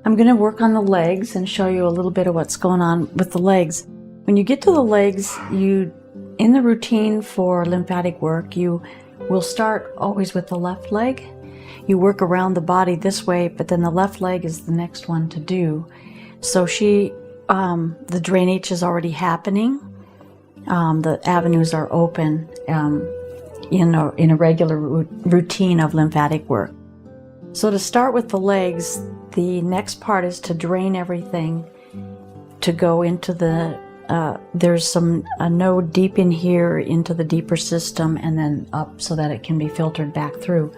I'm going to work on the legs and show you a little bit of what's going on with the legs. When you get to the legs, in the routine for lymphatic work, you will start always with the left leg. You work around the body this way, but then the left leg is the next one to do. So the drainage is already happening. The avenues are open in a regular routine of lymphatic work. So to start with the legs, the next part is to drain everything to go into there's a node deep in here into the deeper system and then up so that it can be filtered back through.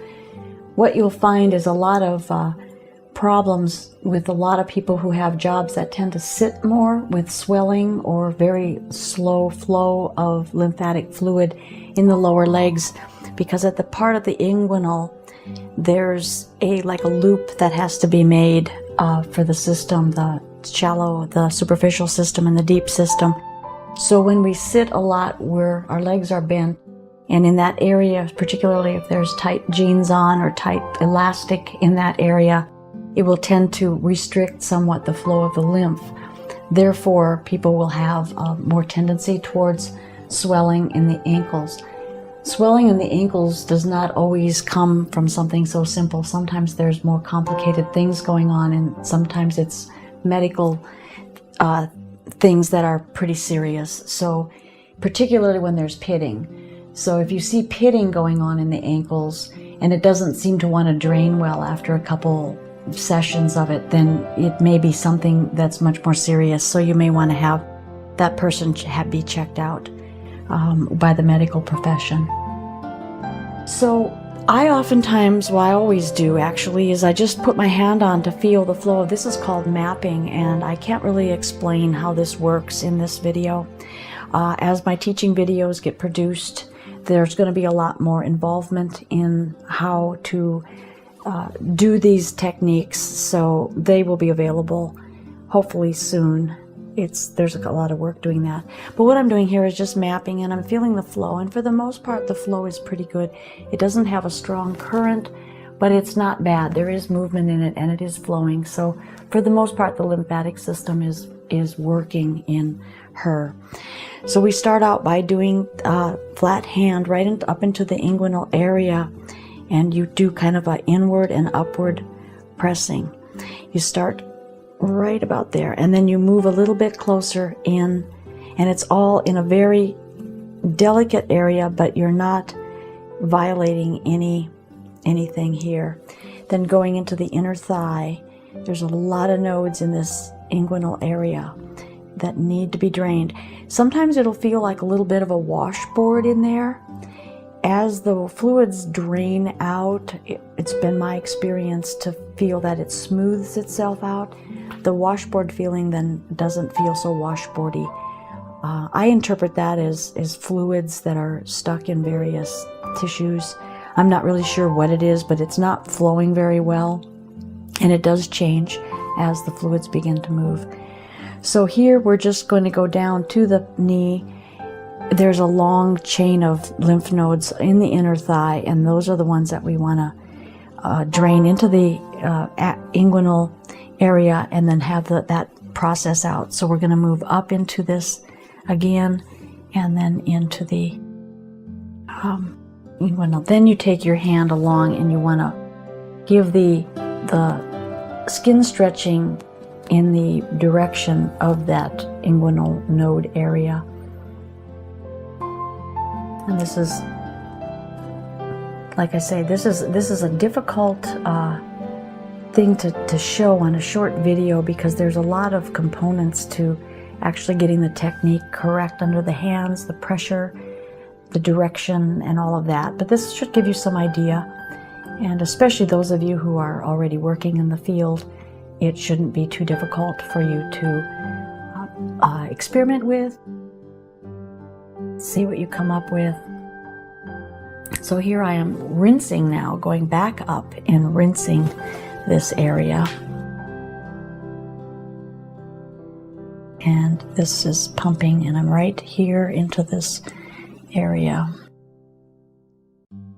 What you'll find is a lot of problems with a lot of people who have jobs that tend to sit more with swelling or very slow flow of lymphatic fluid in the lower legs, because at the part of the inguinal there's like a loop that has to be made for the system, the shallow, the superficial system, and the deep system. So when we sit a lot where our legs are bent, and in that area, particularly if there's tight jeans on or tight elastic in that area, it will tend to restrict somewhat the flow of the lymph. Therefore, people will have more tendency towards swelling in the ankles. Swelling in the ankles does not always come from something so simple. Sometimes there's more complicated things going on, and sometimes it's medical things that are pretty serious. So particularly when there's pitting. So if you see pitting going on in the ankles and it doesn't seem to want to drain well after a couple sessions of it, then it may be something that's much more serious. So you may want to have that person be checked out by the medical profession. So I oftentimes, what I always do actually, is I just put my hand on to feel the flow. This is called mapping, and I can't really explain how this works in this video. As my teaching videos get produced, there's going to be a lot more involvement in how to do these techniques, so they will be available hopefully soon. There's a lot of work doing that. But what I'm doing here is just mapping, and I'm feeling the flow, and for the most part the flow is pretty good. It doesn't have a strong current, but it's not bad. There is movement in it and it is flowing. So for the most part the lymphatic system is working in her. So we start out by doing flat hand right up into the inguinal area, and you do kind of an inward and upward pressing. You start right about there, and then you move a little bit closer in, and it's all in a very delicate area, but you're not violating anything here. Then going into the inner thigh, there's a lot of nodes in this inguinal area that need to be drained. Sometimes it'll feel like a little bit of a washboard in there. As the fluids drain out, it's been my experience to feel that it smooths itself out. The washboard feeling then doesn't feel so washboardy. I interpret that as fluids that are stuck in various tissues. I'm not really sure what it is, but it's not flowing very well, and it does change as the fluids begin to move. So here we're just going to go down to the knee. There's a long chain of lymph nodes in the inner thigh, and those are the ones that we want to drain into the inguinal area and then have that process out. So we're going to move up into this again and then into the inguinal. Then you take your hand along and you want to give the skin stretching in the direction of that inguinal node area. And this is, like I say, this is a difficult thing to show on a short video, because there's a lot of components to actually getting the technique correct under the hands, the pressure, the direction, and all of that. But this should give you some idea, and especially those of you who are already working in the field, it shouldn't be too difficult for you to experiment with, see what you come up with. So here I am rinsing now, going back up and rinsing this area. And this is pumping, and I'm right here into this area.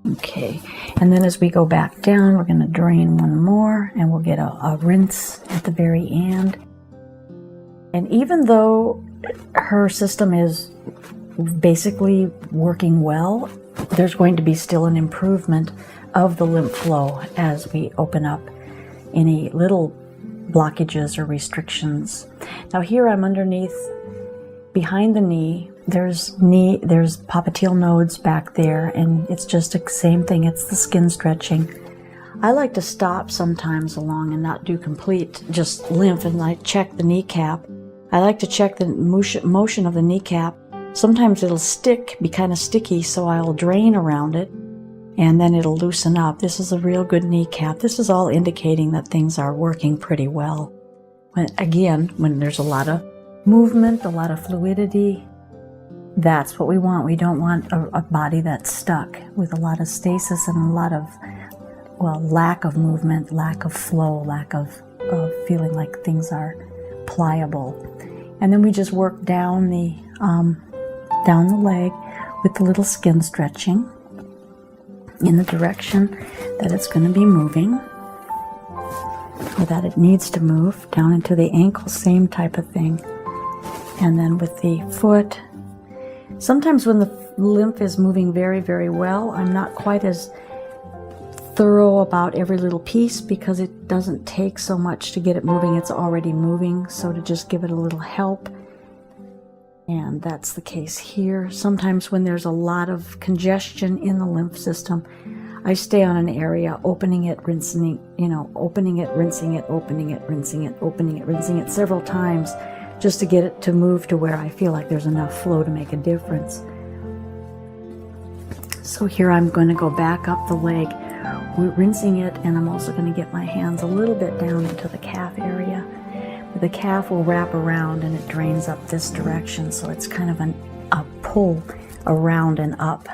I'm Okay, and then as we go back down, we're going to drain one more, and we'll get a rinse at the very end. And even though her system is basically working well, there's going to be still an improvement of the lymph flow as we open up any little blockages or restrictions. Now here I'm underneath, behind the knee. There's popliteal nodes back there, and it's just the same thing. It's the skin stretching. I like to stop sometimes along and not do complete just lymph, and I check the kneecap. I like to check the motion of the kneecap. Sometimes it'll be kind of sticky, so I'll drain around it, and then it'll loosen up. This is a real good kneecap. This is all indicating that things are working pretty well. When there's a lot of movement, a lot of fluidity, that's what we want. We don't want a body that's stuck with a lot of stasis and a lot of, lack of movement, lack of flow, lack of feeling like things are pliable. And then we just work down the leg with the little skin stretching in the direction that it's going to be moving, or that it needs to move, down into the ankle, same type of thing. And then with the foot, sometimes when the lymph is moving very, very well, I'm not quite as thorough about every little piece because it doesn't take so much to get it moving. It's already moving, so to just give it a little help. And that's the case here. Sometimes when there's a lot of congestion in the lymph system, I stay on an area, opening it, rinsing it, opening it, rinsing it, opening it, rinsing it, opening it, rinsing it several times, just to get it to move to where I feel like there's enough flow to make a difference. So here I'm going to go back up the leg, rinsing it, and I'm also going to get my hands a little bit down into the calf area. The calf will wrap around and it drains up this direction, so it's kind of a pull around and up.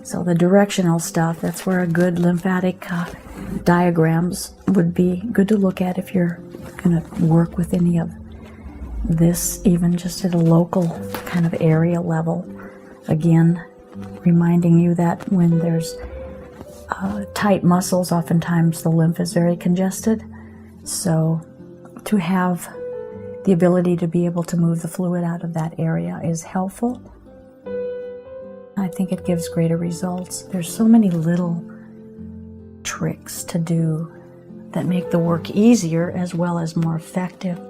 So the directional stuff, that's where a good lymphatic diagrams would be good to look at if you're going to work with any of this, even just at a local kind of area level. Again, reminding you that when there's tight muscles, oftentimes the lymph is very congested. So to have the ability to be able to move the fluid out of that area is helpful. I think it gives greater results. There's so many little tricks to do that make the work easier as well as more effective.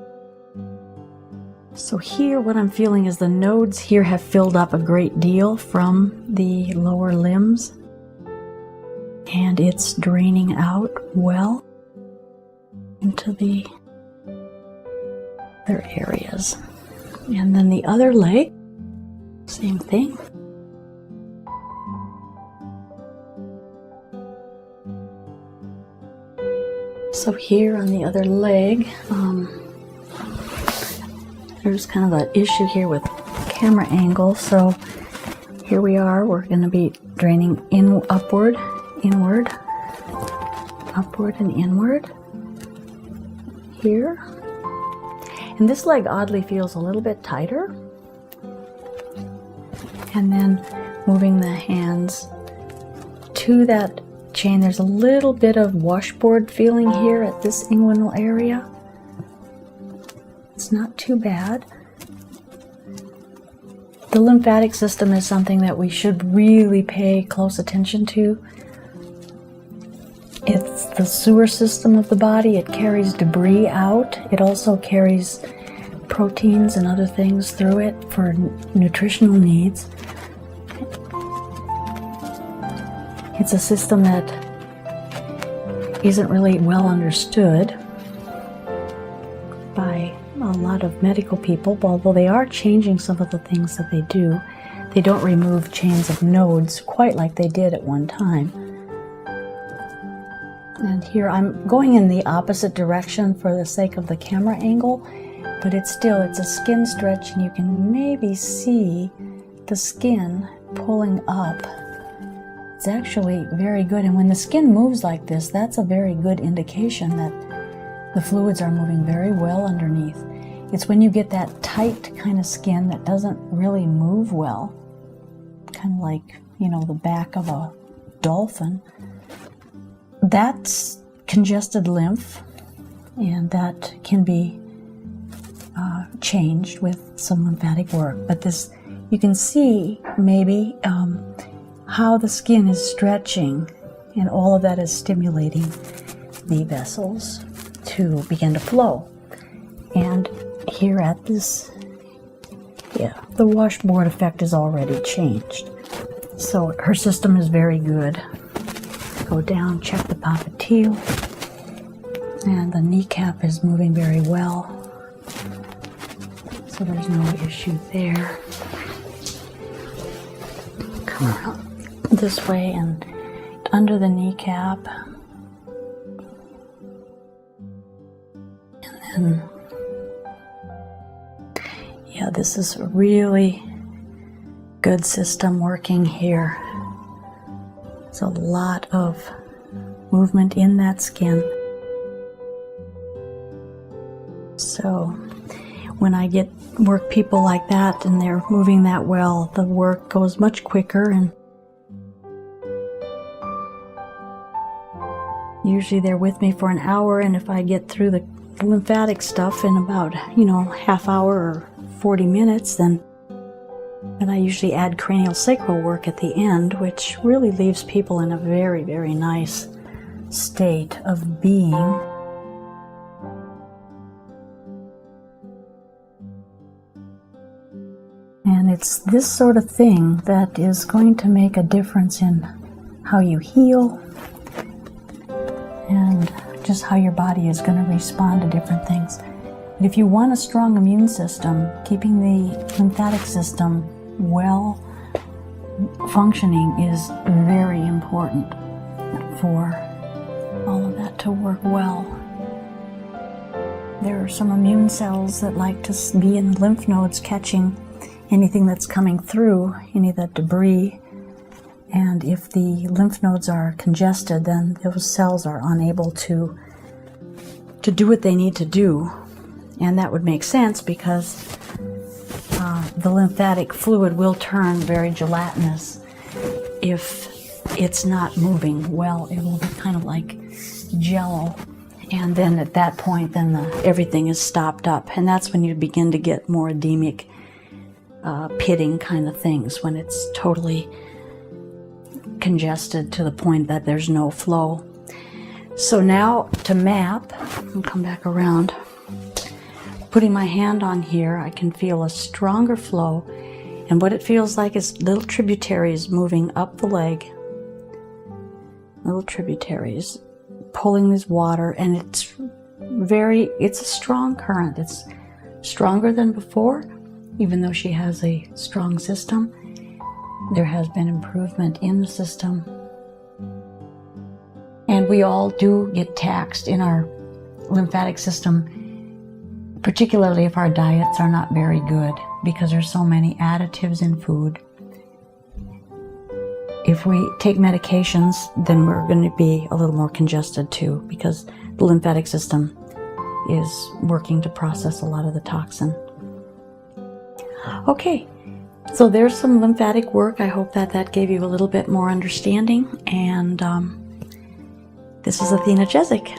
So here what I'm feeling is the nodes here have filled up a great deal from the lower limbs, and it's draining out well into the other areas. And then the other leg, same thing. So here on the other leg, there's kind of an issue here with camera angle. So here we are, we're going to be draining upward, inward, upward and inward here. And this leg oddly feels a little bit tighter. And then moving the hands to that chain, there's a little bit of washboard feeling here at this inguinal area. It's not too bad. The lymphatic system is something that we should really pay close attention to. It's the sewer system of the body. It carries debris out. It also carries proteins and other things through it for nutritional needs. It's a system that isn't really well understood by a lot of medical people, although they are changing some of the things that they do. They don't remove chains of nodes quite like they did at one time. And here I'm going in the opposite direction for the sake of the camera angle, but it's a skin stretch, and you can maybe see the skin pulling up. It's actually very good, and when the skin moves like this, that's a very good indication that the fluids are moving very well underneath. It's when you get that tight kind of skin that doesn't really move well, kind of like, the back of a dolphin. That's congested lymph, and that can be changed with some lymphatic work. But this, you can see maybe how the skin is stretching, and all of that is stimulating the vessels to begin to flow. And here at this, the washboard effect is already changed. So her system is very good. Go down, check the popliteal, and the kneecap is moving very well. So there's no issue there. Come around this way and under the kneecap. And then, yeah, this is a really good system working here. There's a lot of movement in that skin. So when I get work people like that and they're moving that well, the work goes much quicker, and usually they're with me for an hour, and if I get through the lymphatic stuff in about, half hour or 40 minutes, then I usually add cranial sacral work at the end, which really leaves people in a very, very nice state of being. And it's this sort of thing that is going to make a difference in how you heal and just how your body is going to respond to different things. But if you want a strong immune system, keeping the lymphatic system well functioning is very important for all of that to work well. There are some immune cells that like to be in the lymph nodes catching anything that's coming through, any of that debris. And if the lymph nodes are congested, then those cells are unable to do what they need to do. And that would make sense because the lymphatic fluid will turn very gelatinous if it's not moving well. It will be kind of like jello. And then at that point, then everything is stopped up. And that's when you begin to get more edemic, pitting kind of things, when it's totally congested to the point that there's no flow. So now to map, and come back around, putting my hand on here, I can feel a stronger flow, and what it feels like is little tributaries moving up the leg, little tributaries pulling this water, and it's a strong current. It's stronger than before, even though she has a strong system. There has been improvement in the system. And we all do get taxed in our lymphatic system, particularly if our diets are not very good, because there's so many additives in food. If we take medications, then we're going to be a little more congested too, because the lymphatic system is working to process a lot of the toxin. Okay, so there's some lymphatic work. I hope that gave you a little bit more understanding. And this is Athena Jezik.